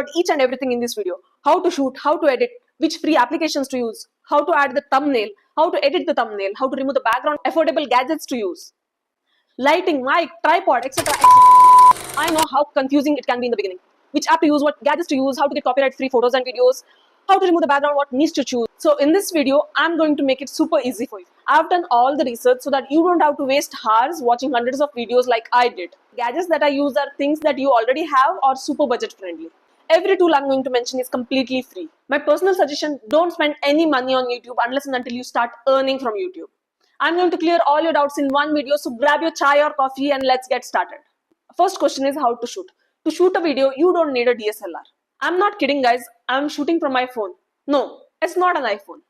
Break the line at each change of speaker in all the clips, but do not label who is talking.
covered each and everything in this video. How to shoot, how to edit, which free applications to use, how to add the thumbnail, how to edit the thumbnail, how to remove the background, affordable gadgets to use, lighting, mic, tripod, etc. I know how confusing it can be in the beginning. Which app to use, what gadgets to use, how to get copyright free photos and videos, how to remove the background, what niche to choose. So in this video, I'm going to make it super easy for you. I've done all the research so that you don't have to waste hours watching hundreds of videos like I did. Gadgets that I use are things that you already have or super budget friendly. Every tool I'm going to mention is completely free. My personal suggestion, don't spend any money on YouTube unless and until you start earning from YouTube. I'm going to clear all your doubts in one video, so grab your chai or coffee and let's get started. First question is how to shoot. To shoot a video, you don't need a DSLR. I'm not kidding, guys. I'm shooting from my phone. No, it's not an iPhone.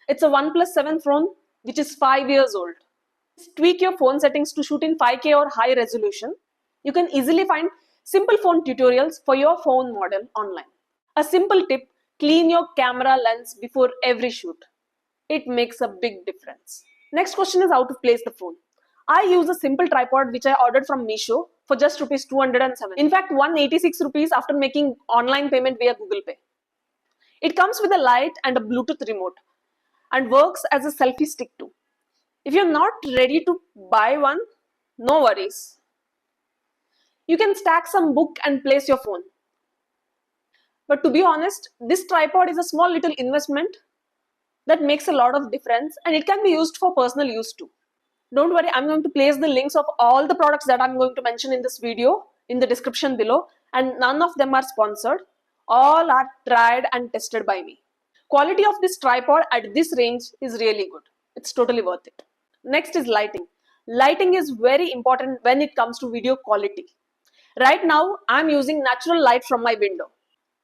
It's a OnePlus 7 phone, which is 5 years old. Tweak your phone settings to shoot in 5K or high resolution. You can easily find simple phone tutorials for your phone model online. A simple tip, clean your camera lens before every shoot. It makes a big difference. Next question is how to place the phone. I use a simple tripod which I ordered from Meesho for just rupees 207. In fact, 186 rupees after making online payment via Google Pay. It comes with a light and a Bluetooth remote and works as a selfie stick too. If you're not ready to buy one, no worries. You can stack some book and place your phone. But to be honest, this tripod is a small little investment that makes a lot of difference, and it can be used for personal use too. Don't worry, I'm going to place the links of all the products that I'm going to mention in this video in the description below, and none of them are sponsored. All are tried and tested by me. Quality of this tripod at this range is really good. It's totally worth it. Next is lighting. Lighting is very important when it comes to video quality. Right now, I'm using natural light from my window.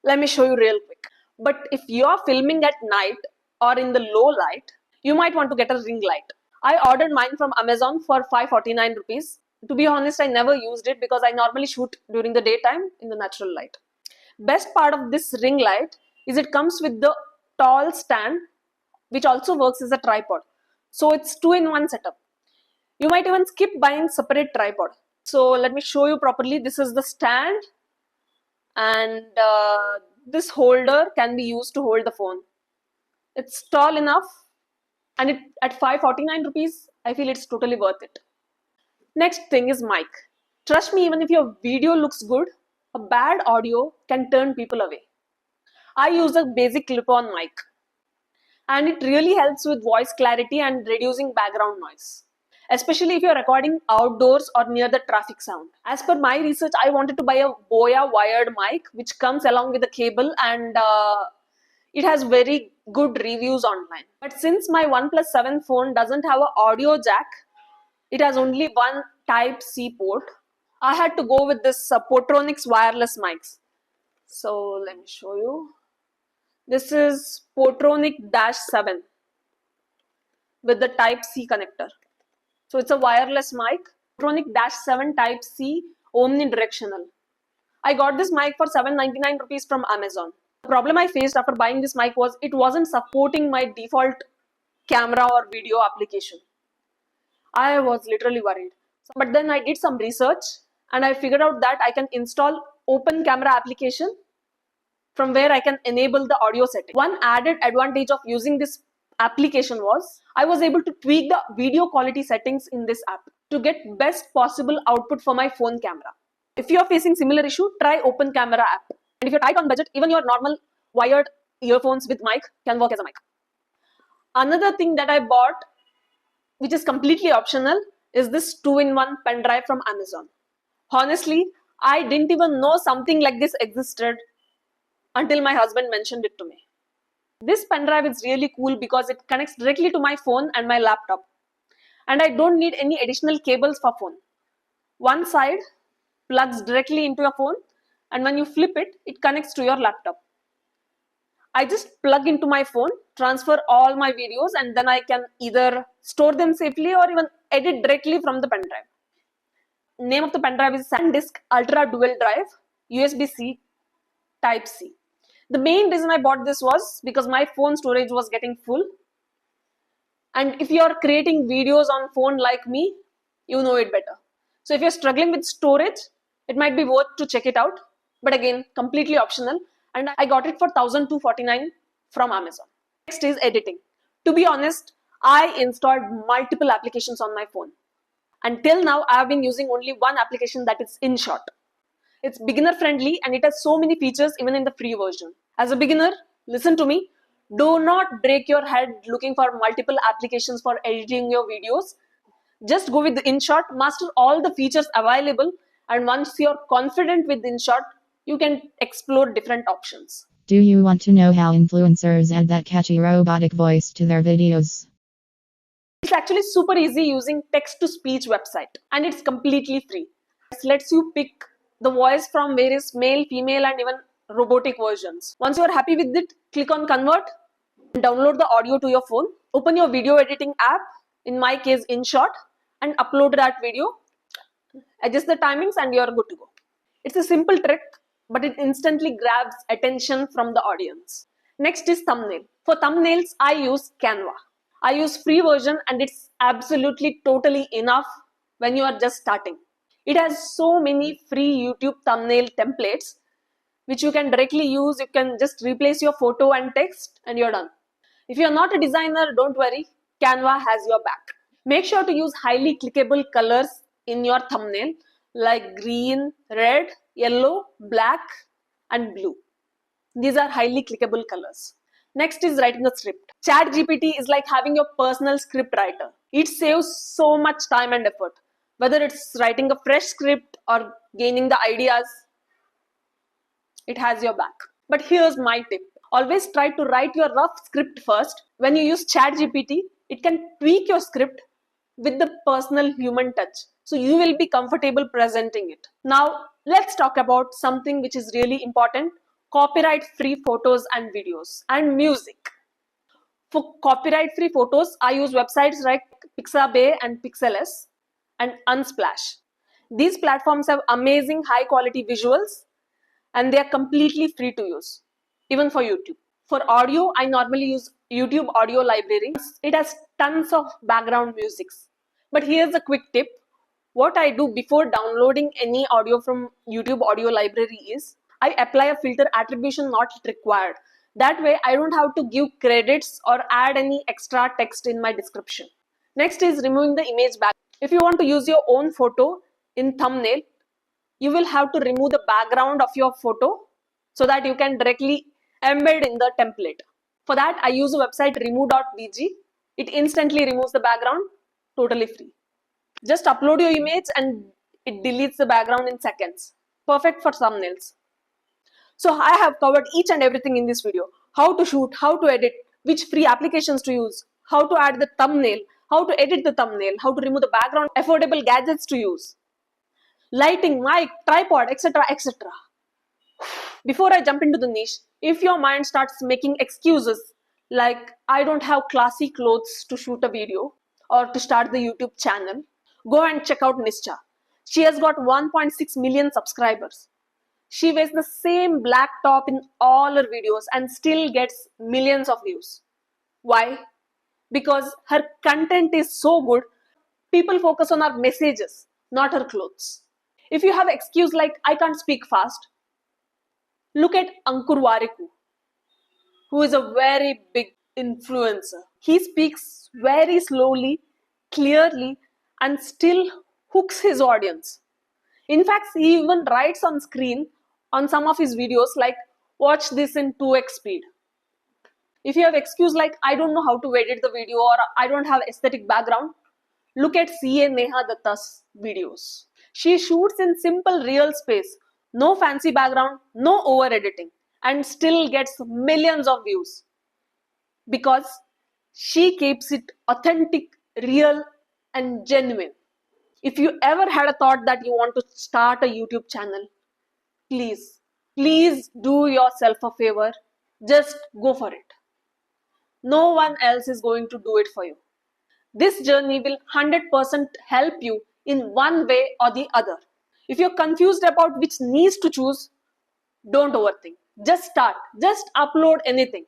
Let me show you real quick. But if you're filming at night or in the low light, you might want to get a ring light. I ordered mine from Amazon for 549 rupees. To be honest, I never used it because I normally shoot during the daytime in the natural light. Best part of this ring light is it comes with the tall stand, which also works as a tripod. So it's 2-in-1 setup. You might even skip buying separate tripod. So let me show you properly. This is the stand, and this holder can be used to hold the phone. It's tall enough, and at 549 rupees, I feel it's totally worth it. Next thing is mic. Trust me, even if your video looks good, a bad audio can turn people away. I use a basic clip-on mic, and it really helps with voice clarity and reducing background noise, especially if you're recording outdoors or near the traffic sound. As per my research, I wanted to buy a Boya wired mic, which comes along with a cable, and it has very good reviews online. But since my OnePlus 7 phone doesn't have an audio jack, it has only one Type-C port, I had to go with this Portronics wireless mics. So let me show you. This is Portronic-7 with the Type-C connector. So it's a wireless mic, Portronic-7 Type-C omnidirectional. I got this mic for 799 rupees from Amazon. The problem I faced after buying this mic was it wasn't supporting my default camera or video application. I was literally worried. But then I did some research and I figured out that I can install open camera application from where I can enable the audio setting. One added advantage of using this application was I was able to tweak the video quality settings in this app to get best possible output for my phone camera. If you are facing similar issue, try open camera app. And if you're tight on budget, even your normal wired earphones with mic can work as a mic. Another thing that I bought, which is completely optional, is this 2-in-1 pen drive from Amazon. Honestly, I didn't even know something like this existed until my husband mentioned it to me. This pen drive is really cool because it connects directly to my phone and my laptop. And I don't need any additional cables for phone. One side plugs directly into your phone, and when you flip it, it connects to your laptop. I just plug into my phone, transfer all my videos, and then I can either store them safely or even edit directly from the pen drive. Name of the pen drive is SanDisk Ultra Dual Drive, USB-C Type-C. The main reason I bought this was because my phone storage was getting full. And if you're creating videos on phone like me, you know it better. So if you're struggling with storage, it might be worth to check it out. but again, completely optional, and I got it for 1249 from Amazon. Next is editing. To be honest, I installed multiple applications on my phone. Until now, I have been using only one application, that is InShot. It's beginner friendly and it has so many features even in the free version. As a beginner, listen to me. Do not break your head looking for multiple applications for editing your videos. Just go with the InShot, master all the features available, and once you're confident with InShot, you can explore different options.
Do you want to know how influencers add that catchy robotic voice to their videos?
It's actually super easy using text-to-speech website, and it's completely free. It lets you pick the voice from various male, female, and even robotic versions. Once you're happy with it, click on convert and download the audio to your phone. Open your video editing app, in my case InShot, and upload that video. Adjust the timings and you're good to go. It's a simple trick, but it instantly grabs attention from the audience. Next is thumbnail. For thumbnails, I use Canva. I use free version and it's absolutely totally enough when you are just starting. It has so many free YouTube thumbnail templates which you can directly use. You can just replace your photo and text and you're done. If you're not a designer, don't worry, Canva has your back. Make sure to use highly clickable colors in your thumbnail like green, red, yellow, black, and blue. These are highly clickable colors. Next is writing a script. ChatGPT is like having your personal script writer. It saves so much time and effort. Whether it's writing a fresh script or gaining the ideas, it has your back. But here's my tip. Always try to write your rough script first. When you use ChatGPT, it can tweak your script with the personal human touch. So you will be comfortable presenting it. Now, let's talk about something which is really important: copyright-free photos and videos and music. For copyright-free photos, I use websites like Pixabay and Pixels and Unsplash. These platforms have amazing high-quality visuals and they are completely free to use, even for YouTube. For audio, I normally use YouTube Audio Library. It has tons of background musics. But here's a quick tip. What I do before downloading any audio from YouTube Audio Library is I apply a filter attribution not required. That way, I don't have to give credits or add any extra text in my description. Next is removing the image background. If you want to use your own photo in thumbnail, you will have to remove the background of your photo so that you can directly embed in the template. For that, I use a website remove.bg. It instantly removes the background, totally free. Just upload your image and it deletes the background in seconds. Perfect for thumbnails. So I have covered each and everything in this video. How to shoot, how to edit, which free applications to use, how to add the thumbnail, how to edit the thumbnail, how to remove the background, affordable gadgets to use, lighting, mic, tripod, etc., etc. Before I jump into the niche, if your mind starts making excuses like I don't have classy clothes to shoot a video or to start the YouTube channel, go and check out Nischa. She has got 1.6 million subscribers. She wears the same black top in all her videos and still gets millions of views. Why? Because her content is so good, people focus on her messages, not her clothes. If you have an excuse like I can't speak fast, look at Ankur Wariku, who is a very big influencer. He speaks very slowly, clearly, and still hooks his audience. In fact, he even writes on screen on some of his videos like, watch this in 2x speed. If you have excuse like, I don't know how to edit the video or I don't have aesthetic background, look at CA Neha Datta's videos. She shoots in simple real space, no fancy background, no over editing, and still gets millions of views because she keeps it authentic, real, and genuine. If you ever had a thought that you want to start a YouTube channel, please do yourself a favor. Just go for it. No one else is going to do it for you. This journey will 100% help you in one way or the other. If you're confused about which niche to choose, don't overthink. Just start. Just upload anything.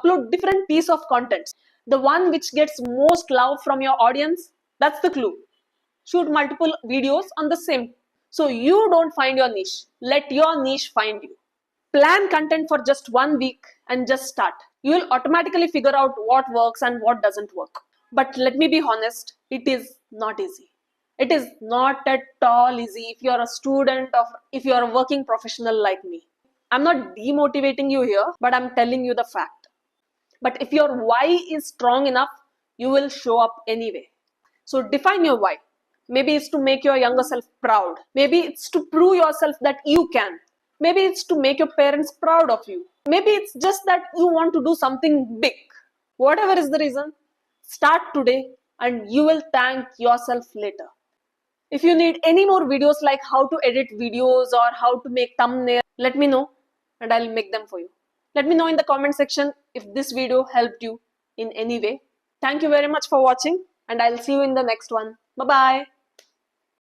Upload different piece of content. The one which gets most love from your audience, that's the clue. Shoot multiple videos on the same. So you don't find your niche. Let your niche find you. Plan content for just 1 week and just start. You will automatically figure out what works and what doesn't work. But let me be honest, it is not easy. It is not at all easy if you're a student or if you're a working professional like me. I'm not demotivating you here, but I'm telling you the fact. But if your why is strong enough, you will show up anyway. So define your why. Maybe it's to make your younger self proud. Maybe it's to prove yourself that you can. Maybe it's to make your parents proud of you. Maybe it's just that you want to do something big. Whatever is the reason, start today and you will thank yourself later. If you need any more videos like how to edit videos or how to make thumbnails, let me know and I'll make them for you. Let me know in the comment section if this video helped you in any way. Thank you very much for watching and I'll see you in the next one. Bye bye.